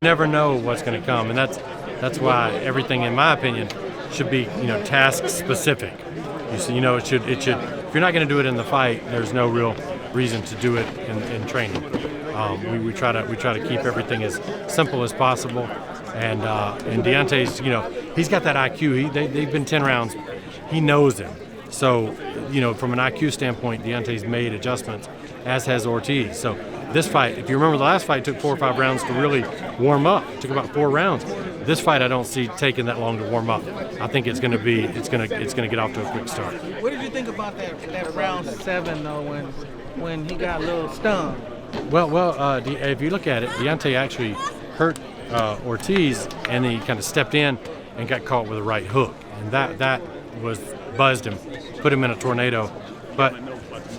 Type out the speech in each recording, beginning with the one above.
Never know what's going to come, and that's why everything, in my opinion, should be task specific. It should. If you're not going to do it in the fight, there's no real reason to do it in training. We try to keep everything as simple as possible, and Deontay's he's got that IQ. They've been 10 rounds. He knows him. So from an IQ standpoint, Deontay's made adjustments, as has Ortiz. So this fight, if you remember, the last fight took 4 or 5 rounds to really warm up. It took about 4 rounds. This fight, I don't see taking that long to warm up. I think it's going to get off to a quick start. What did you think about that round 7 though, when he got a little stung? Well, if you look at it, Deontay actually hurt Ortiz, and then he kind of stepped in and got caught with a right hook, and that was buzzed him, put him in a tornado. But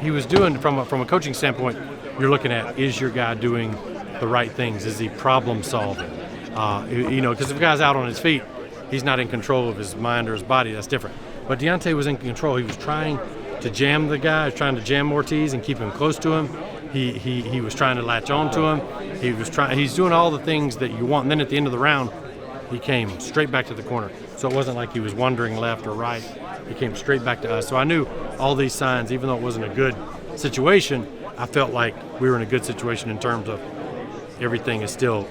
he was doing, from a coaching standpoint, you're looking at, is your guy doing the right things? Is he problem solving? Because if a guy's out on his feet, he's not in control of his mind or his body. That's different. But Deontay was in control. He was trying to jam the guy, trying to jam Ortiz and keep him close to him. He was trying to latch on to him. He's doing all the things that you want. And then at the end of the round, he came straight back to the corner. So it wasn't like he was wandering left or right. He came straight back to us. So I knew all these signs, even though it wasn't a good situation, I felt like we were in a good situation in terms of everything is still,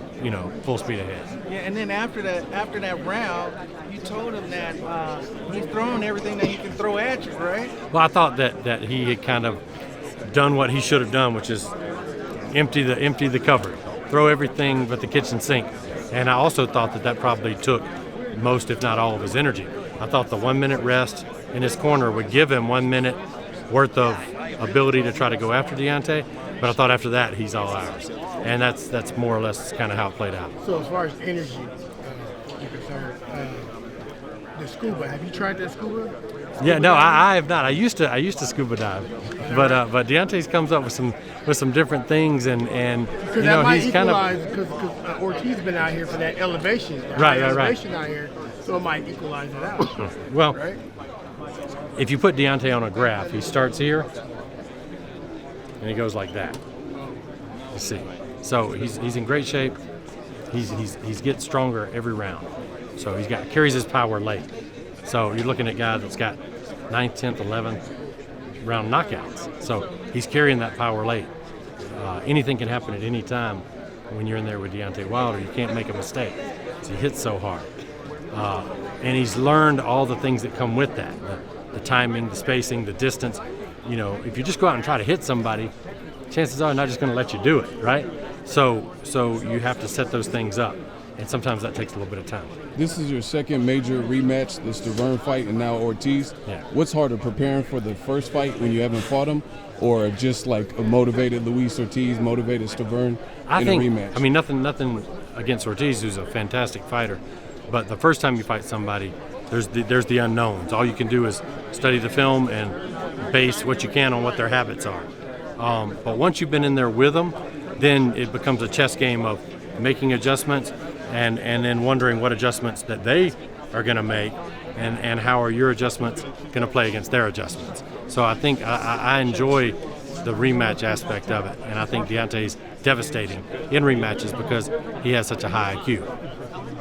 full speed ahead. Yeah, and then after that round, you told him that he's throwing everything that he can throw at you, right? Well, I thought that he had kind of done what he should have done, which is empty the cupboard, throw everything but the kitchen sink. And I also thought that probably took most, if not all, of his energy. I thought the 1 minute rest in his corner would give him 1 minute worth of ability to try to go after Deontay, but I thought after that he's all ours, and that's more or less kind of how it played out. So as far as energy you're concerned, the scuba, have you tried that scuba? Yeah, no, I have not. I used to scuba dive, but Deontay's comes up with some different things, and he's kind of because Ortiz been out here for that elevation, right. out here, so it might equalize it out. Well, right? If you put Deontay on a graph, he starts here and he goes like that. You see, so he's in great shape. He's getting stronger every round. So carries his power late. So you're looking at a guy that's got 9th, 10th, 11th round knockouts. So he's carrying that power late. Anything can happen at any time when you're in there with Deontay Wilder. You can't make a mistake. He hits so hard. And he's learned all the things that come with that. The timing, the spacing, the distance. If you just go out and try to hit somebody, chances are they're not just going to let you do it, right? So you have to set those things up, and sometimes that takes a little bit of time. This is your second major rematch, the Stavern fight and now Ortiz. Yeah. What's harder, preparing for the first fight when you haven't fought him, or just like a motivated Luis Ortiz, motivated Stavern in a rematch? I mean, nothing against Ortiz, who's a fantastic fighter, but the first time you fight somebody, there's the unknowns. All you can do is study the film and base what you can on what their habits are. But once you've been in there with them, then it becomes a chess game of making adjustments and then wondering what adjustments that they are going to make and how are your adjustments going to play against their adjustments. So I think I enjoy the rematch aspect of it, and I think Deontay's devastating in rematches because he has such a high IQ.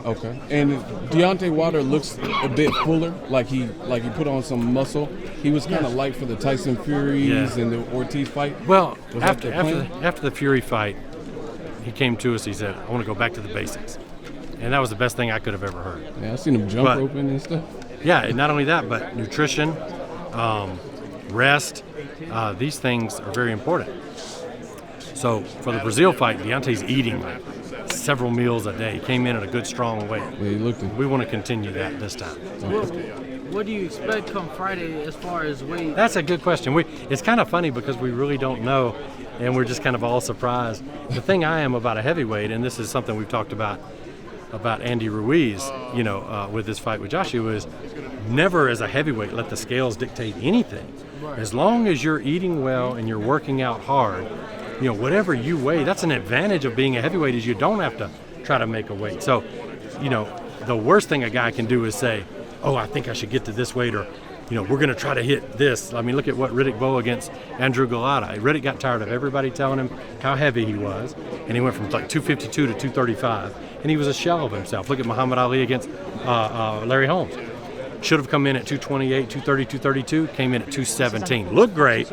Okay. And Deontay Wilder looks a bit fuller, like he put on some muscle. He was kind of light for the Tyson Furies and the Ortiz fight. Well, after the Fury fight, he came to us. He said, "I want to go back to the basics," and that was the best thing I could have ever heard. Yeah, I seen him jump roping and stuff. Yeah, and not only that, but nutrition, rest. These things are very important. So for the Brazil fight, Deontay's eating like several meals a day. He came in at a good, strong weight. Yeah, he looked it. We want to continue that this time. What do you expect come Friday as far as weight? That's a good question. It's kind of funny because we really don't know, and we're just kind of all surprised. The thing I am about a heavyweight, and this is something we've talked about Andy Ruiz, with his fight with Joshua, is never as a heavyweight let the scales dictate anything. As long as you're eating well and you're working out hard, whatever you weigh, that's an advantage of being a heavyweight, is you don't have to try to make a weight. So, the worst thing a guy can do is say, oh, I think I should get to this weight, or we're going to try to hit this. I mean, look at what Riddick Bowe against Andrew Golota. Riddick got tired of everybody telling him how heavy he was, and he went from like 252 to 235, and he was a shell of himself. Look at Muhammad Ali against Larry Holmes. Should have come in at 228, 230, 232, came in at 217. Looked great,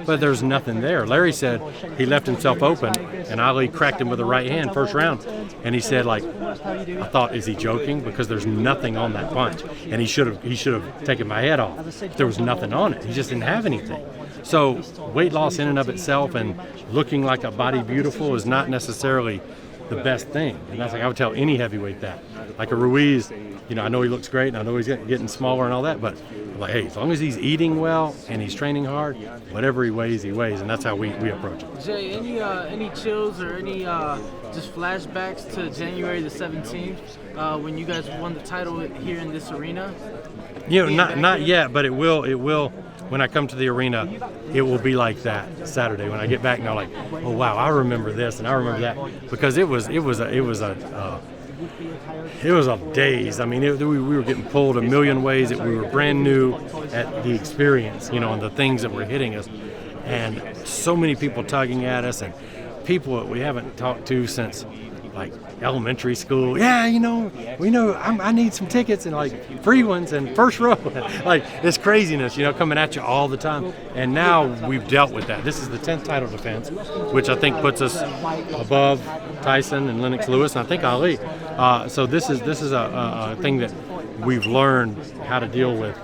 but there's nothing there. Larry said he left himself open, and Ali cracked him with a right hand first round. And he said, like, I thought, is he joking? Because there's nothing on that punch. And he should have taken my head off. There was nothing on it. He just didn't have anything. So weight loss in and of itself and looking like a body beautiful is not necessarily the best thing. And that's like I would tell any heavyweight that. Like a Ruiz, I know he looks great and I know he's getting smaller and all that, but I'm like, hey, as long as he's eating well and he's training hard, whatever he weighs, and that's how we approach it. Jay, any chills or any just flashbacks to January the 17th when you guys won the title here in this arena? Not yet, but it will. When I come to the arena, it will be like that Saturday. When I get back, and I'm like, oh wow, I remember this and I remember that, because it was a daze. I mean, we were getting pulled a million ways. We were brand new at the experience, and the things that were hitting us, and so many people tugging at us, and people that we haven't talked to since like elementary school. Yeah, we know I need some tickets, and like free ones and first row, like this craziness, coming at you all the time. And now we've dealt with that. This is the 10th title defense, which I think puts us above Tyson and Lennox Lewis, and I think Ali. So this is a thing that we've learned how to deal with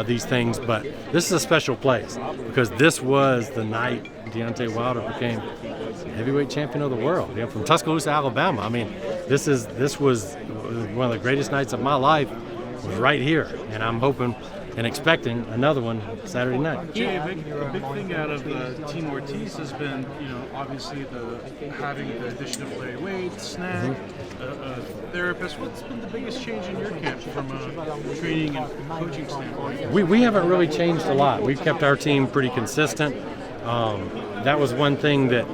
these things. But this is a special place because this was the night Deontay Wilder became heavyweight champion of the world, from Tuscaloosa, Alabama. I mean, this was one of the greatest nights of my life, was right here, and I'm hoping and expecting another one Saturday night. Jay, a big thing out of Team Ortiz has been, obviously having the addition of Larry Wade, Snack, a therapist. What's been the biggest change in your camp from a training and coaching standpoint? We haven't really changed a lot. We've kept our team pretty consistent. That was one thing that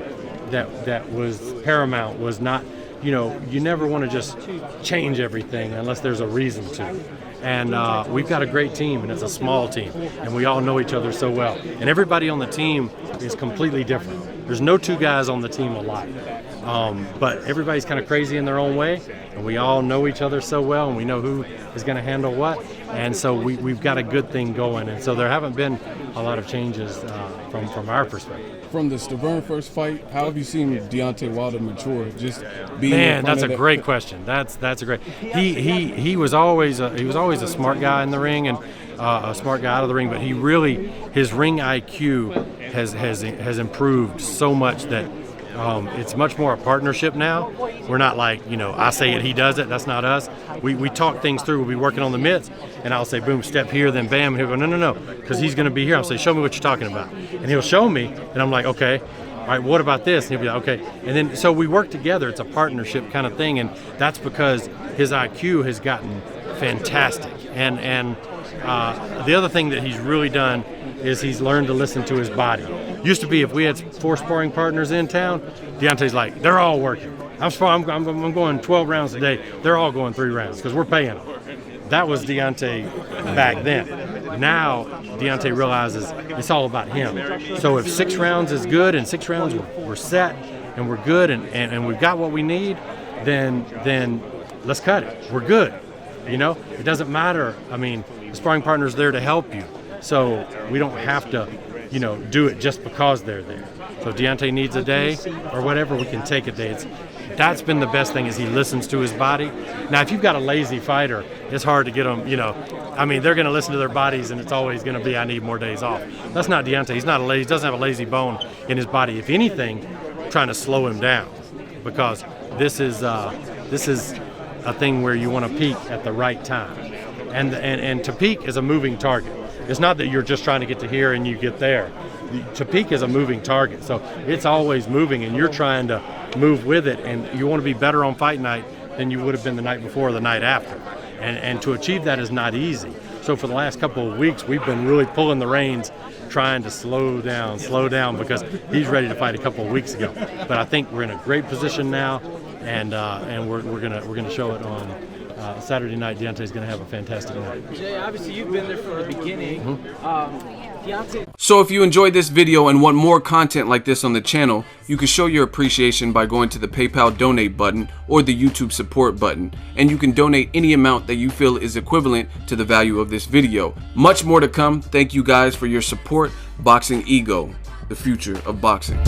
was paramount, was not, you never want to just change everything unless there's a reason to. And we've got a great team, and it's a small team, and we all know each other so well. And everybody on the team is completely different. There's no two guys on the team alike. But everybody's kind of crazy in their own way, and we all know each other so well, and we know who is going to handle what. And so we've got a good thing going. And so there haven't been a lot of changes from our perspective. From the Stavern first fight, how have you seen Deontay Wilder mature? Just being that's a great question. That's a great. He was always a smart guy in the ring and a smart guy out of the ring, but his ring IQ has improved so much that it's much more a partnership now. We're not like, I say it, he does it. That's not us. We talk things through. We'll be working on the mitts, and I'll say, boom, step here, then bam, and he'll go, no, because he's going to be here. I'll say, show me what you're talking about. And he'll show me, and I'm like, okay, all right, what about this? And he'll be like, okay. And then, so we work together. It's a partnership kind of thing, and that's because his IQ has gotten fantastic. And the other thing that he's really done is he's learned to listen to his body. Used to be if we had 4 sparring partners in town, Deontay's like, they're all working. I'm going 12 rounds a day. They're all going 3 rounds because we're paying them. That was Deontay back then. Now Deontay realizes it's all about him. So if 6 rounds is good and 6 rounds we're set and we're good and we've got what we need, then let's cut it. We're good. It doesn't matter. I mean, the sparring partner's there to help you. So we don't have to, do it just because they're there. So if Deontay needs a day or whatever, we can take a day. That's been the best thing, is he listens to his body. Now, if you've got a lazy fighter, it's hard to get them, they're going to listen to their bodies, and it's always going to be, I need more days off. That's not Deontay. He's not he doesn't have a lazy bone in his body. If anything, trying to slow him down, because this is a thing where you want to peak at the right time. And to peak is a moving target. It's not that you're just trying to get to here and you get there. To peak is a moving target. So it's always moving, and you're trying to move with it, and you want to be better on fight night than you would have been the night before or the night after. And to achieve that is not easy. So for the last couple of weeks, we've been really pulling the reins, trying to slow down, because he's ready to fight a couple of weeks ago. But I think we're in a great position now, and we're gonna show it Saturday night, Deontay's going to have a fantastic night. Jay, obviously you've been there from the beginning. Deontay. So if you enjoyed this video and want more content like this on the channel, you can show your appreciation by going to the PayPal donate button or the YouTube support button, and you can donate any amount that you feel is equivalent to the value of this video. Much more to come. Thank you guys for your support. Boxing Ego, the future of boxing.